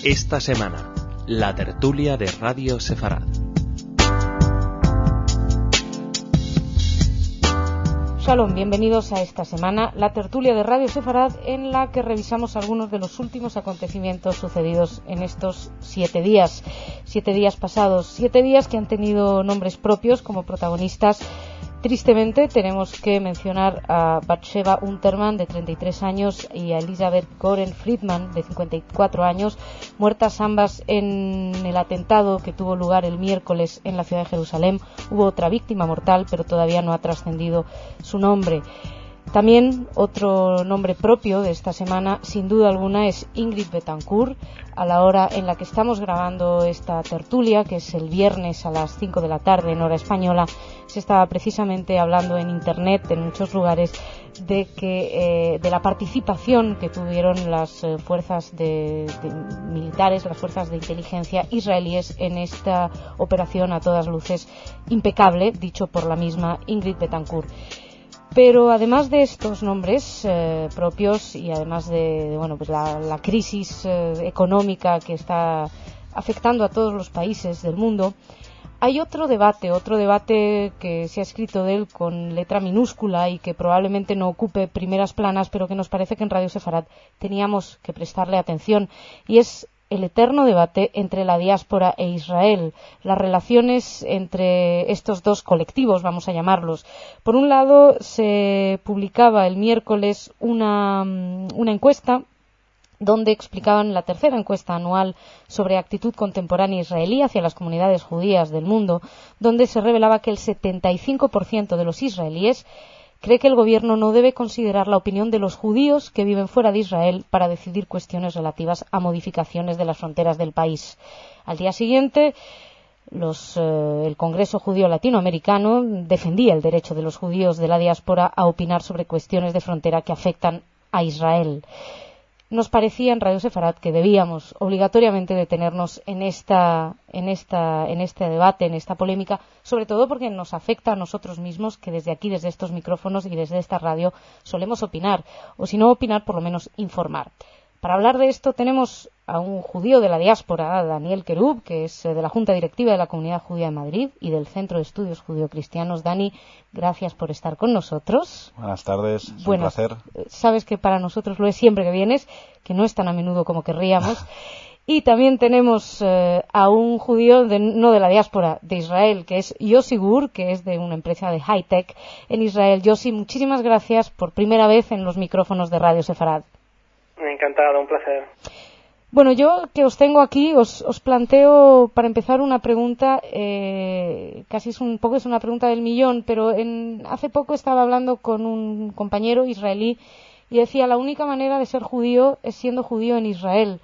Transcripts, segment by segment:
Esta semana, la tertulia de Radio Sefarad. Shalom, bienvenidos a esta semana, la tertulia de Radio Sefarad, en la que revisamos algunos de los últimos acontecimientos sucedidos en estos 7 días. 7 días pasados, 7 días que han tenido nombres propios como protagonistas. Tristemente tenemos que mencionar a Batsheva Unterman, de 33 años, y a Elisabeth Goren Friedman, de 54 años, muertas ambas en el atentado que tuvo lugar el miércoles en la ciudad de Jerusalén. Hubo otra víctima mortal, pero todavía no ha trascendido su nombre. También otro nombre propio de esta semana, sin duda alguna, es Ingrid Betancourt. A la hora en la que estamos grabando esta tertulia, que es el viernes a las 5 de la tarde en hora española, se estaba precisamente hablando en Internet, en muchos lugares, de la participación que tuvieron las fuerzas militares, las fuerzas de inteligencia israelíes en esta operación a todas luces impecable, dicho por la misma Ingrid Betancourt. Pero además de estos nombres propios y además de la crisis económica que está afectando a todos los países del mundo, hay otro debate que se ha escrito de él con letra minúscula y que probablemente no ocupe primeras planas, pero que nos parece que en Radio Sefarad teníamos que prestarle atención, y es el eterno debate entre la diáspora e Israel, las relaciones entre estos dos colectivos, vamos a llamarlos. Por un lado, se publicaba el miércoles una encuesta donde explicaban, la tercera encuesta anual sobre actitud contemporánea israelí hacia las comunidades judías del mundo, donde se revelaba que el 75% de los israelíes cree que el gobierno no debe considerar la opinión de los judíos que viven fuera de Israel para decidir cuestiones relativas a modificaciones de las fronteras del país. Al día siguiente, el Congreso Judío Latinoamericano defendía el derecho de los judíos de la diáspora a opinar sobre cuestiones de frontera que afectan a Israel. Nos parecía en Radio Sefarad que debíamos obligatoriamente detenernos en este debate, en esta polémica, sobre todo porque nos afecta a nosotros mismos, que desde aquí, desde estos micrófonos y desde esta radio, solemos opinar, o si no opinar, por lo menos informar. Para hablar de esto tenemos a un judío de la diáspora, a Daniel Kerub, que es de la Junta Directiva de la Comunidad Judía de Madrid y del Centro de Estudios Judío-Cristianos. Dani, gracias por estar con nosotros. Buenas tardes, es un placer. Sabes que para nosotros lo es siempre que vienes, que no es tan a menudo como querríamos. Y también tenemos a un judío no de la diáspora, de Israel, que es Yossi Gur, que es de una empresa de high-tech en Israel. Yossi, muchísimas gracias por primera vez en los micrófonos de Radio Sefarad. Encantado, un placer. Bueno, yo que os tengo aquí, os planteo para empezar una pregunta, casi es una pregunta del millón, pero hace poco estaba hablando con un compañero israelí y decía: la única manera de ser judío es siendo judío en Israel.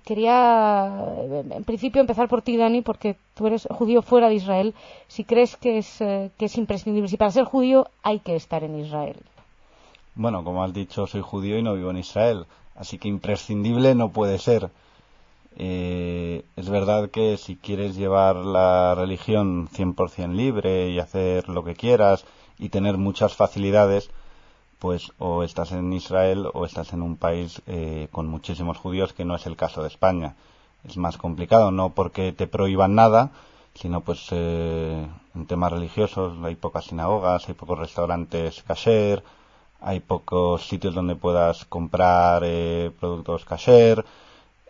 Quería, en principio, empezar por ti, Dani, porque tú eres judío fuera de Israel. Si crees que es imprescindible, si para ser judío hay que estar en Israel. Bueno, como has dicho, soy judío y no vivo en Israel, así que imprescindible no puede ser. Es verdad que si quieres llevar la religión 100% libre y hacer lo que quieras y tener muchas facilidades, pues o estás en Israel o estás en un país con muchísimos judíos, que no es el caso de España. Es más complicado, no porque te prohíban nada, sino pues en temas religiosos hay pocas sinagogas, hay pocos restaurantes kasher, hay pocos sitios donde puedas comprar productos kasher.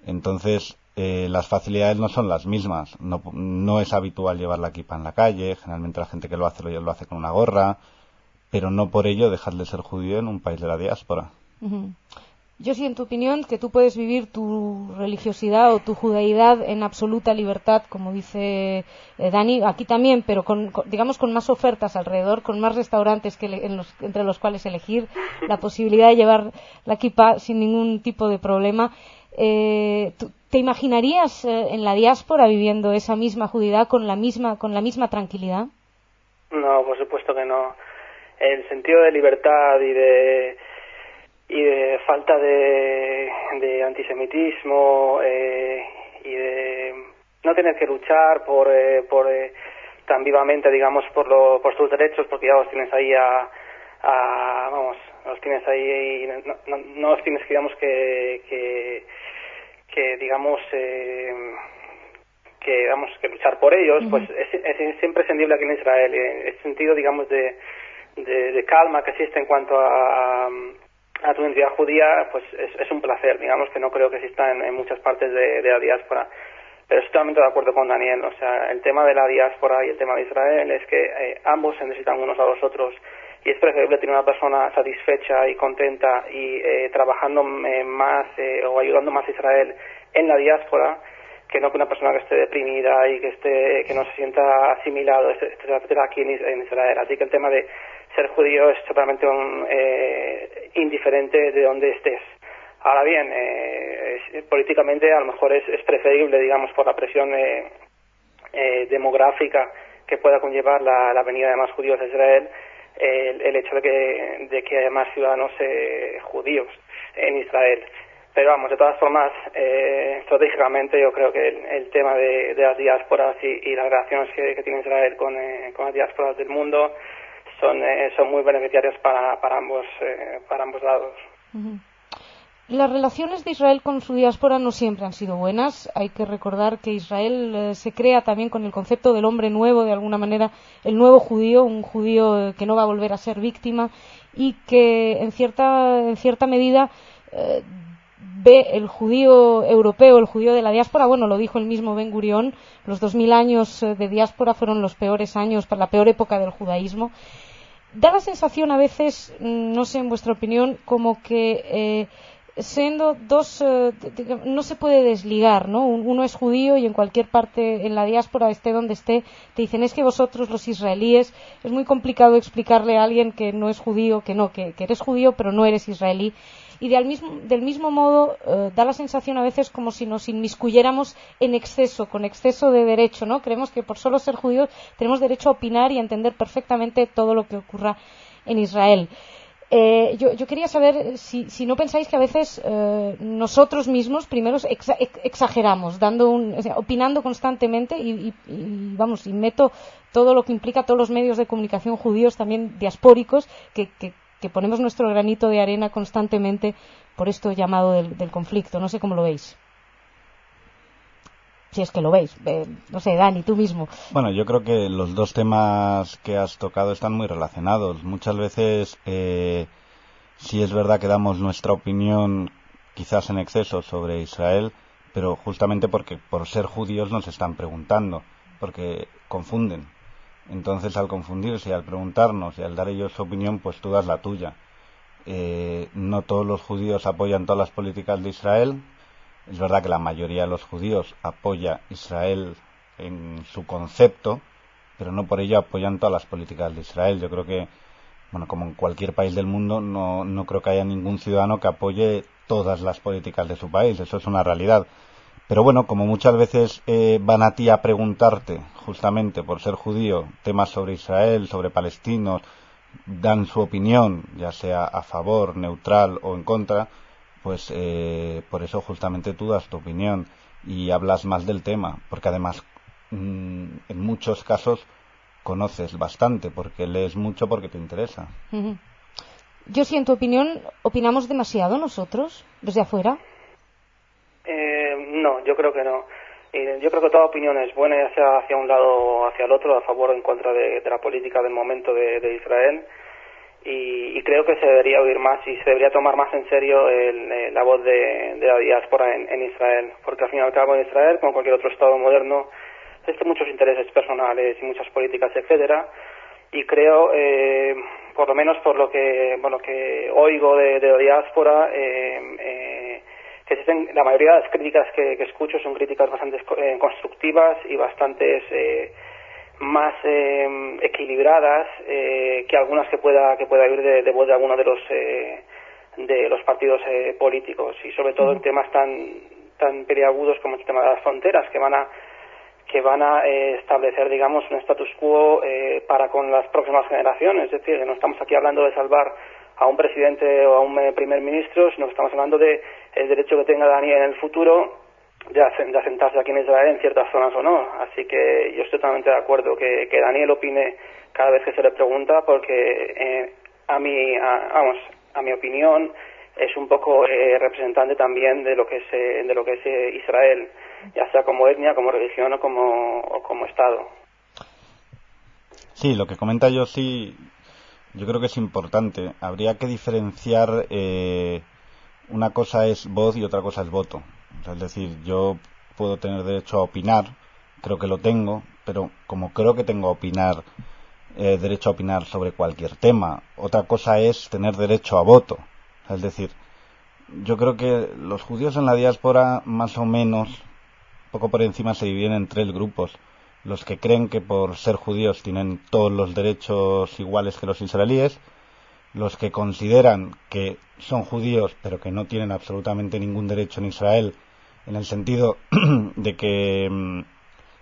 Entonces las facilidades no son las mismas. No es habitual llevar la kipa en la calle. Generalmente la gente que lo hace con una gorra, pero no por ello dejas de ser judío en un país de la diáspora. Uh-huh. Yo sí, en tu opinión, que tú puedes vivir tu religiosidad o tu judaidad en absoluta libertad, como dice Dani, aquí también, pero con más ofertas alrededor, con más restaurantes entre los cuales elegir, la posibilidad de llevar la kippah sin ningún tipo de problema. ¿Te imaginarías en la diáspora viviendo esa misma judaidad con la misma tranquilidad? No, por supuesto que no. El sentido de libertad y de falta de antisemitismo y de no tener que luchar por tan vivamente, digamos, por tus derechos, porque ya los tienes ahí los tienes ahí y no los tienes, digamos, que digamos que luchar por ellos, pues es imprescindible aquí en Israel. En el sentido, digamos, de calma que existe en cuanto a tu identidad judía, pues es un placer, digamos, que no creo que exista en muchas partes de la diáspora. Pero estoy totalmente de acuerdo con Daniel. O sea, el tema de la diáspora y el tema de Israel es que ambos se necesitan unos a los otros, y es preferible tener una persona satisfecha y contenta y trabajando más o ayudando más a Israel en la diáspora, que no que una persona que esté deprimida y que no se sienta asimilado, etcétera, aquí en Israel. Así que el tema de ser judío es totalmente indiferente de dónde estés. Ahora bien, políticamente a lo mejor es preferible, digamos, por la presión demográfica que pueda conllevar la venida de más judíos a Israel, el hecho de que haya más ciudadanos judíos en Israel. Pero vamos, de todas formas, estratégicamente yo creo que el tema de las diásporas y las relaciones que tiene Israel con las diásporas del mundo son muy beneficiarias para ambos lados. Uh-huh. Las relaciones de Israel con su diáspora no siempre han sido buenas. Hay que recordar que Israel se crea también con el concepto del hombre nuevo, de alguna manera, el nuevo judío, un judío que no va a volver a ser víctima y que en cierta medida ve el judío europeo, el judío de la diáspora, bueno, lo dijo el mismo Ben Gurión, los 2000 años de diáspora fueron los peores años, la peor época del judaísmo. Da la sensación a veces, no sé, en vuestra opinión, como que siendo dos, no se puede desligar, ¿no? Uno es judío y en cualquier parte en la diáspora, esté donde esté, te dicen, es que vosotros los israelíes, es muy complicado explicarle a alguien que no es judío, que eres judío pero no eres israelí. Y del mismo modo da la sensación a veces como si nos inmiscuyéramos en exceso, con exceso de derecho, ¿no? Creemos que por solo ser judíos tenemos derecho a opinar y a entender perfectamente todo lo que ocurra en Israel. Yo quería saber si no pensáis que a veces nosotros mismos primero exageramos, opinando constantemente y meto todo lo que implica todos los medios de comunicación judíos también diaspóricos que ponemos nuestro granito de arena constantemente por esto llamado del conflicto. No sé cómo lo veis. Si es que lo veis. No sé, Dani, tú mismo. Bueno, yo creo que los dos temas que has tocado están muy relacionados. Muchas veces sí es verdad que damos nuestra opinión quizás en exceso sobre Israel, pero justamente porque por ser judíos nos están preguntando, porque confunden. Entonces, al confundirse y al preguntarnos y al dar ellos su opinión, pues tú das la tuya. No todos los judíos apoyan todas las políticas de Israel. Es verdad que la mayoría de los judíos apoya Israel en su concepto, pero no por ello apoyan todas las políticas de Israel. Yo creo que, bueno, como en cualquier país del mundo, no creo que haya ningún ciudadano que apoye todas las políticas de su país. Eso es una realidad. Pero bueno, como muchas veces van a ti a preguntarte, justamente por ser judío, temas sobre Israel, sobre palestinos, dan su opinión, ya sea a favor, neutral o en contra, pues por eso justamente tú das tu opinión y hablas más del tema, porque además en muchos casos conoces bastante, porque lees mucho, porque te interesa. Uh-huh. Yo, si en tu opinión, ¿opinamos demasiado nosotros, desde afuera? No, yo creo que no. Yo creo que toda opinión es buena, ya sea hacia un lado o hacia el otro, a favor o en contra de la política del momento de Israel. Y creo que se debería oír más y se debería tomar más en serio la voz de la diáspora en Israel, porque al fin y al cabo en Israel, como cualquier otro Estado moderno, existen muchos intereses personales y muchas políticas, etcétera, y creo, por lo menos por lo que oigo de la diáspora, que la mayoría de las críticas que escucho son críticas bastante constructivas y bastantes más equilibradas que algunas que pueda oír de voz de alguno de los partidos políticos, y sobre todo en temas tan peliagudos como el tema de las fronteras, que van a establecer, digamos, un status quo para con las próximas generaciones. Es decir, que no estamos aquí hablando de salvar a un presidente o a un primer ministro, sino que estamos hablando de el derecho que tenga Daniel en el futuro de asentarse aquí en Israel en ciertas zonas o no. Así que yo estoy totalmente de acuerdo que Daniel opine cada vez que se le pregunta, porque a mi opinión es un poco representante también de lo que es Israel, ya sea como etnia, como religión o como Estado. Sí, lo que comenta Yossi, yo creo que es importante. Habría que diferenciar, una cosa es voz y otra cosa es voto. O sea, es decir, yo puedo tener derecho a opinar, creo que lo tengo, pero como creo que tengo derecho a opinar sobre cualquier tema, otra cosa es tener derecho a voto. O sea, es decir, yo creo que los judíos en la diáspora, más o menos, poco por encima, se dividen en 3 grupos. Los que creen que por ser judíos tienen todos los derechos iguales que los israelíes, los que consideran que son judíos pero que no tienen absolutamente ningún derecho en Israel, en el sentido de que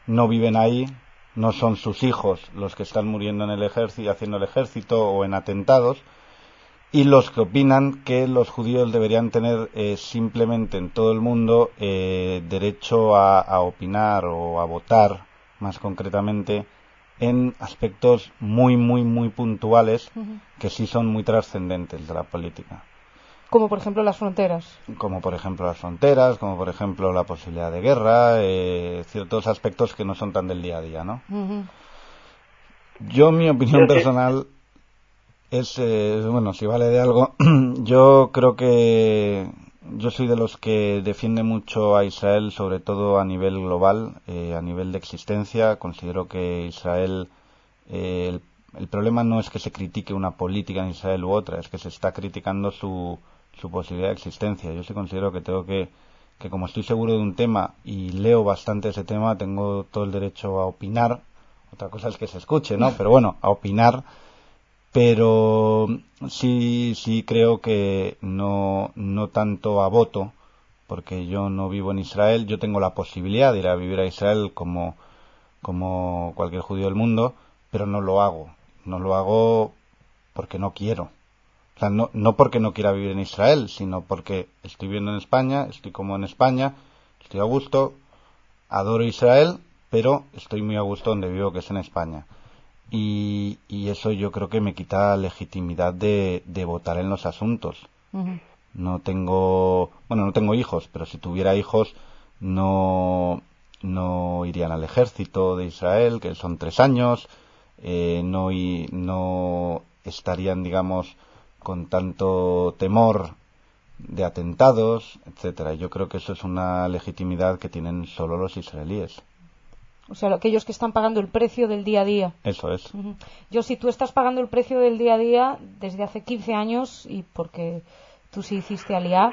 no viven ahí, no son sus hijos los que están muriendo en el ejército, haciendo el ejército o en atentados, y los que opinan que los judíos deberían tener simplemente en todo el mundo derecho a opinar o a votar, más concretamente, en aspectos muy, muy, muy puntuales que sí son muy trascendentes de la política. Como por ejemplo las fronteras. Como por ejemplo las fronteras, como por ejemplo la posibilidad de guerra, ciertos aspectos que no son tan del día a día, ¿no? Yo, mi opinión personal es, bueno, si vale de algo, yo creo que yo soy de los que defiende mucho a Israel, sobre todo a nivel global, a nivel de existencia. Considero que Israel, el problema no es que se critique una política en Israel u otra, es que se está criticando su posibilidad de existencia. Yo sí considero que que como estoy seguro de un tema y leo bastante ese tema, tengo todo el derecho a opinar. Otra cosa es que se escuche, ¿no? Pero bueno, a opinar. Pero sí creo que no tanto a voto, porque yo no vivo en Israel. Yo tengo la posibilidad de ir a vivir a Israel como cualquier judío del mundo, pero no lo hago. No lo hago porque no quiero. O sea, no porque no quiera vivir en Israel, sino porque estoy viviendo en España, estoy como en España, estoy a gusto, adoro Israel, pero estoy muy a gusto donde vivo, que es en España. Y eso yo creo que me quita legitimidad de votar en los asuntos. No tengo hijos, pero si tuviera hijos no irían al ejército de Israel, que son 3 años, no estarían, digamos, con tanto temor de atentados, etcétera. Yo creo que eso es una legitimidad que tienen solo los israelíes. O sea, aquellos que están pagando el precio del día a día. Eso es. Yo, si tú estás pagando el precio del día a día desde hace 15 años, y porque tú sí hiciste Aliá,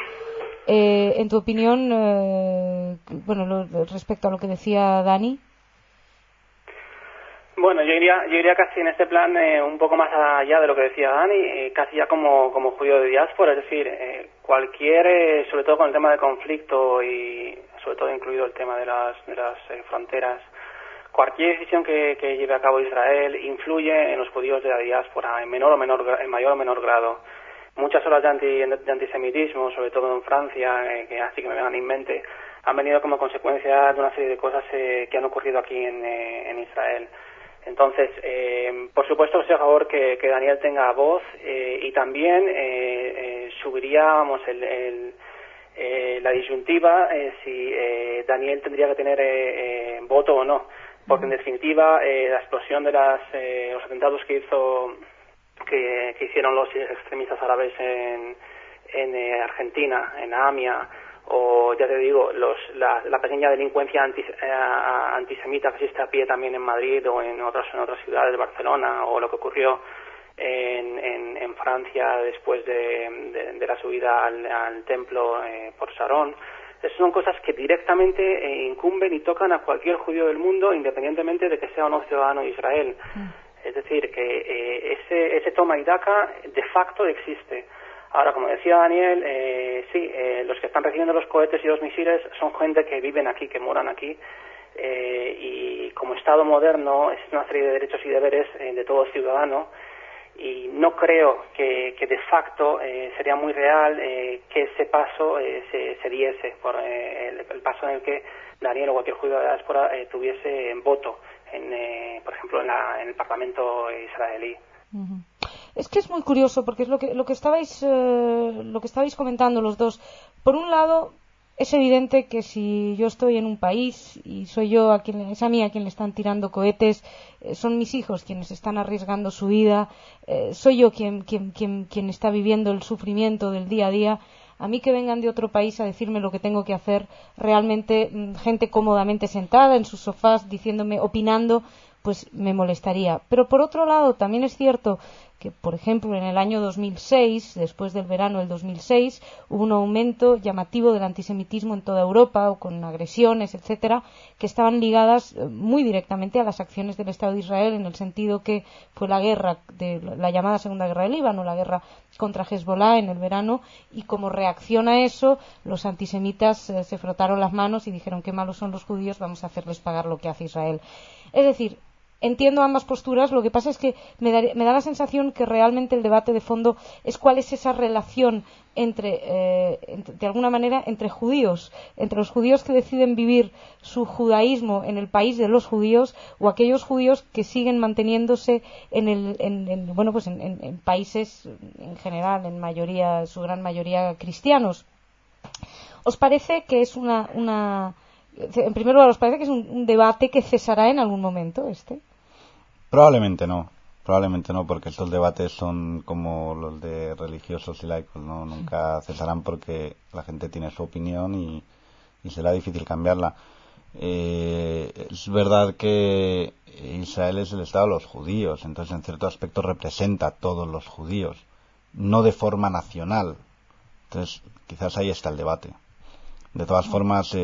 en tu opinión, respecto a lo que decía Dani. Bueno, yo iría casi en este plan un poco más allá de lo que decía Dani, casi ya como judío de diáspora, es decir, sobre todo con el tema del conflicto y sobre todo incluido el tema de las fronteras, cualquier decisión que lleve a cabo Israel influye en los judíos de la diáspora en mayor o menor grado. Muchas olas de antisemitismo, sobre todo en Francia, que así que me vengan en mente, han venido como consecuencia de una serie de cosas que han ocurrido aquí en Israel. Entonces, por supuesto, estoy a favor que Daniel tenga voz y también subiríamos la disyuntiva si Daniel tendría que tener voto o no, porque en definitiva la explosión de los atentados que hicieron los extremistas árabes en Argentina, en AMIA, o ya te digo, la pequeña delincuencia antisemita que existe a pie también en Madrid o en otras ciudades de Barcelona, o lo que ocurrió en Francia después de la subida al templo por Sarón. Esas son cosas que directamente incumben y tocan a cualquier judío del mundo, independientemente de que sea o no ciudadano de Israel. Es decir, que ese toma y daca de facto existe. Ahora, como decía Daniel, los que están recibiendo los cohetes y los misiles son gente que viven aquí, que moran aquí, y como Estado moderno es una serie de derechos y deberes de todo ciudadano, y no creo que de facto sería muy real que ese paso se diese por el paso en el que Daniel o cualquier judío de la diáspora tuviese voto, por ejemplo, en el Parlamento israelí. Es que es muy curioso porque es lo que estabais comentando los dos. Por un lado, es evidente que si yo estoy en un país y soy yo es a mí a quien le están tirando cohetes, son mis hijos quienes están arriesgando su vida, soy yo quien está viviendo el sufrimiento del día a día. A mí que vengan de otro país a decirme lo que tengo que hacer, realmente gente cómodamente sentada en sus sofás diciéndome, opinando, pues me molestaría. Pero por otro lado, también es cierto que, por ejemplo, en el año 2006, después del verano del 2006, hubo un aumento llamativo del antisemitismo en toda Europa, o con agresiones, etcétera, que estaban ligadas muy directamente a las acciones del Estado de Israel, en el sentido que fue la guerra de la llamada Segunda Guerra del Líbano, la guerra contra Hezbollah en el verano, y como reacción a eso, los antisemitas se frotaron las manos y dijeron qué malos son los judíos, vamos a hacerles pagar lo que hace Israel. Es decir, entiendo ambas posturas, lo que pasa es que me da la sensación que realmente el debate de fondo es cuál es esa relación de alguna manera, entre judíos, entre los judíos que deciden vivir su judaísmo en el país de los judíos, o aquellos judíos que siguen manteniéndose en países en general, su gran mayoría cristianos. ¿Os parece que es en primer lugar, ¿os parece que es un debate que cesará en algún momento Probablemente no, porque estos debates son como los de religiosos y laicos, ¿no? Nunca cesarán porque la gente tiene su opinión y será difícil cambiarla. Es verdad que Israel es el Estado de los judíos, entonces en cierto aspecto representa a todos los judíos, no de forma nacional. Entonces quizás ahí está el debate. De todas formas,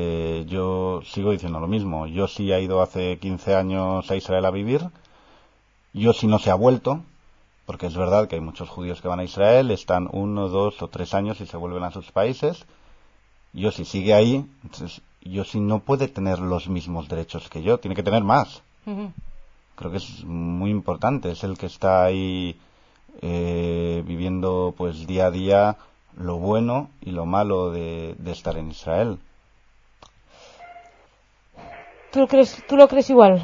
yo sigo diciendo lo mismo. Yo sí he ido hace 15 años a Israel a vivir. Yo sí no se ha vuelto, porque es verdad que hay muchos judíos que van a Israel, están 1, 2 o 3 años y se vuelven a sus países. Yo sí sigue ahí, entonces yo sí no puede tener los mismos derechos que yo, tiene que tener más. Uh-huh. Creo que es muy importante, es el que está ahí viviendo pues día a día lo bueno y lo malo de estar en Israel. ¿Tú lo crees igual?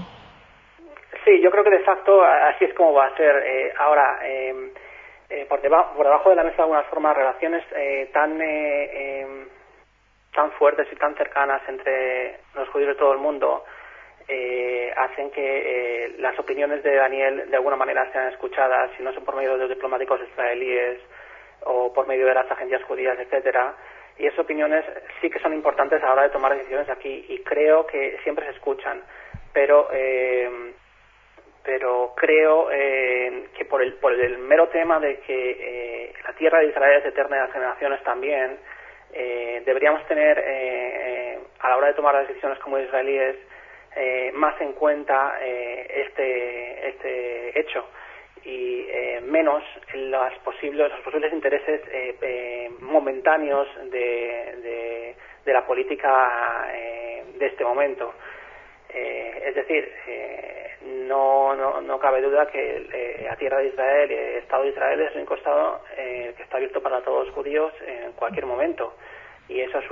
Sí, yo creo que de facto así es como va a ser. Ahora, por debajo de la mesa de algunas formas, relaciones tan fuertes y tan cercanas entre los judíos de todo el mundo hacen que las opiniones de Daniel de alguna manera sean escuchadas, si no son por medio de los diplomáticos israelíes o por medio de las agencias judías, etcétera. Y esas opiniones sí que son importantes a la hora de tomar decisiones aquí y creo que siempre se escuchan, pero creo que por el mero tema de que la tierra de Israel es eterna y las generaciones también, deberíamos tener a la hora de tomar las decisiones como israelíes más en cuenta este hecho y menos los posibles intereses momentáneos de la política de este momento. Es decir, no cabe duda que la tierra de Israel y el Estado de Israel es el único Estado que está abierto para todos los judíos en cualquier momento, y eso es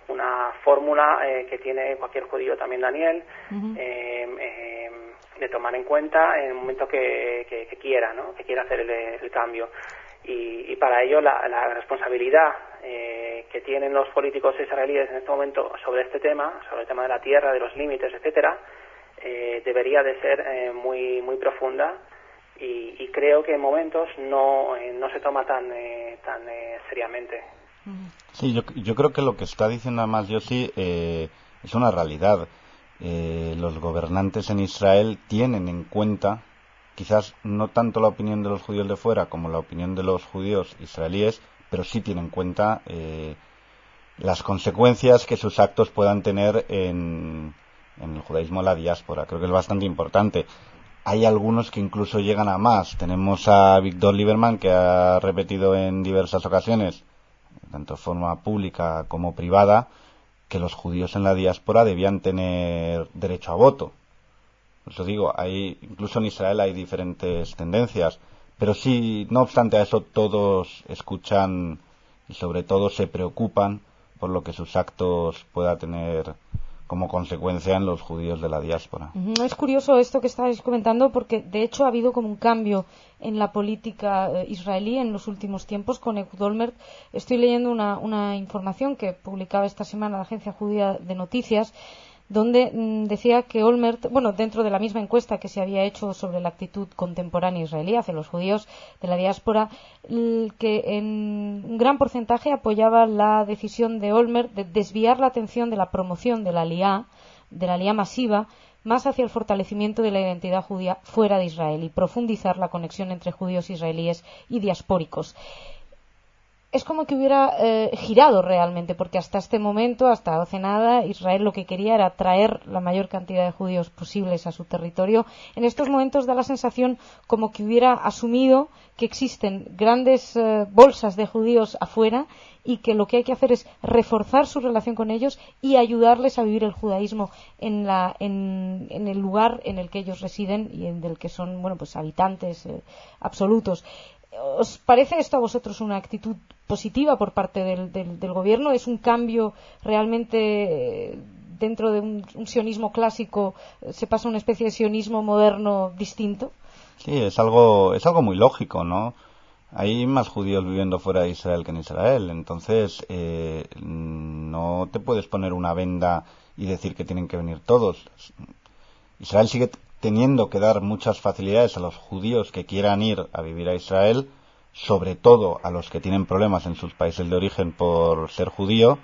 una fórmula que tiene cualquier judío, también Daniel, uh-huh. De tomar en cuenta en el momento que quiera, ¿no? Que quiera hacer el cambio. Y para ello la responsabilidad que tienen los políticos israelíes en este momento sobre este tema, sobre el tema de la tierra, de los límites, etcétera, debería de ser muy muy profunda, y creo que en momentos no se toma tan seriamente. Sí, yo creo que lo que está diciendo además Yossi es una realidad. Los gobernantes en Israel tienen en cuenta, quizás no tanto la opinión de los judíos de fuera como la opinión de los judíos israelíes, pero sí tienen en cuenta las consecuencias que sus actos puedan tener en el judaísmo de la diáspora. Creo que es bastante importante. Hay algunos que incluso llegan a más. Tenemos a Víctor Lieberman, que ha repetido en diversas ocasiones, tanto de forma pública como privada, que los judíos en la diáspora debían tener derecho a voto. Por eso digo, incluso en Israel hay diferentes tendencias, pero sí, no obstante a eso, todos escuchan y sobre todo se preocupan por lo que sus actos puedan tener como consecuencia en los judíos de la diáspora. Es curioso esto que estáis comentando, porque de hecho ha habido como un cambio en la política israelí en los últimos tiempos con Ehud Olmert. Estoy leyendo una información que publicaba esta semana la agencia judía de noticias, donde decía que Olmert, dentro de la misma encuesta que se había hecho sobre la actitud contemporánea israelí hacia los judíos de la diáspora, que en un gran porcentaje apoyaba la decisión de Olmert de desviar la atención de la promoción de la aliyá masiva, más hacia el fortalecimiento de la identidad judía fuera de Israel y profundizar la conexión entre judíos israelíes y diaspóricos. Es como que hubiera girado realmente, porque hasta este momento, hasta hace nada, Israel lo que quería era traer la mayor cantidad de judíos posibles a su territorio. En estos momentos da la sensación como que hubiera asumido que existen grandes bolsas de judíos afuera y que lo que hay que hacer es reforzar su relación con ellos y ayudarles a vivir el judaísmo en el lugar en el que ellos residen y en el que son habitantes absolutos. ¿Os parece esto a vosotros una actitud positiva por parte del gobierno? ¿Es un cambio realmente dentro de un sionismo clásico? ¿Se pasa a una especie de sionismo moderno distinto? Sí, es algo muy lógico, ¿no? Hay más judíos viviendo fuera de Israel que en Israel, entonces no te puedes poner una venda y decir que tienen que venir todos. Israel sigue teniendo que dar muchas facilidades a los judíos que quieran ir a vivir a Israel, sobre todo a los que tienen problemas en sus países de origen por ser judío,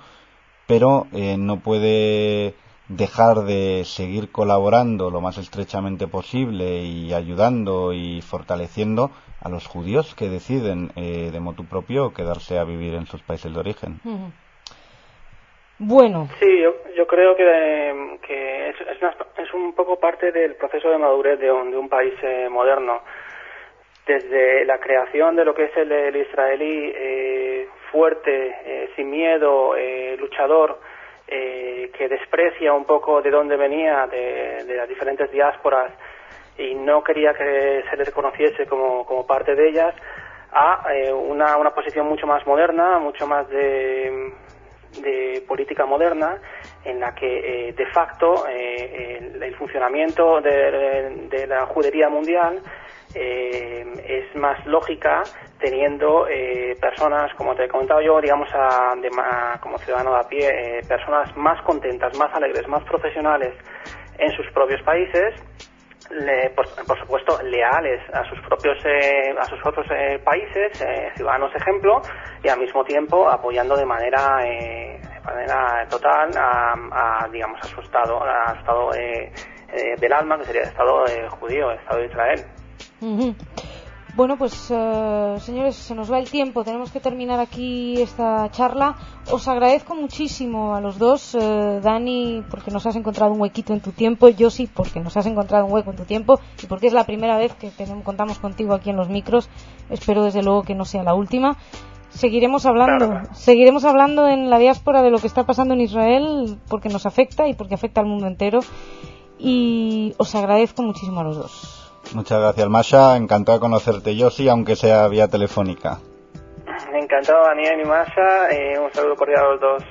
pero no puede dejar de seguir colaborando lo más estrechamente posible y ayudando y fortaleciendo a los judíos que deciden de motu propio quedarse a vivir en sus países de origen. Uh-huh. Bueno. Sí, yo creo que es un poco parte del proceso de madurez de un país moderno. Desde la creación de lo que es el israelí fuerte, sin miedo, luchador, que desprecia un poco de dónde venía, de las diferentes diásporas, y no quería que se le reconociese como parte de ellas, a una posición mucho más moderna, mucho más de política moderna, en la que de facto el funcionamiento de la judería mundial es más lógica teniendo personas, como te he comentado yo, digamos como ciudadano de a pie, personas más contentas, más alegres, más profesionales en sus propios países, por supuesto leales a sus propios otros países, ciudadanos ejemplo, y al mismo tiempo apoyando de manera total a su estado del alma, que sería el estado judío, el estado de Israel. Uh-huh. Bueno, pues señores, se nos va el tiempo, tenemos que terminar aquí esta charla. Os agradezco muchísimo a los dos, Dani, porque nos has encontrado un huequito en tu tiempo, Josi, porque nos has encontrado un hueco en tu tiempo y porque es la primera vez que contamos contigo aquí en los micros. Espero desde luego que no sea la última. Seguiremos hablando en la diáspora de lo que está pasando en Israel, porque nos afecta y porque afecta al mundo entero, y os agradezco muchísimo a los dos. Muchas gracias, Masha. Encantado de conocerte, Josi, aunque sea vía telefónica. Encantado, Daniel y Masha. Un saludo cordial a los dos.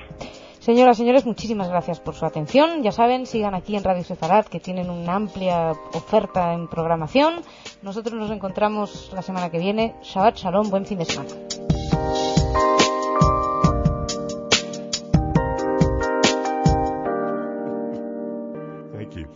Señoras, señores, muchísimas gracias por su atención. Ya saben, sigan aquí en Radio Sefarad, que tienen una amplia oferta en programación. Nosotros nos encontramos la semana que viene. Shabbat Shalom, buen fin de semana. Thank you.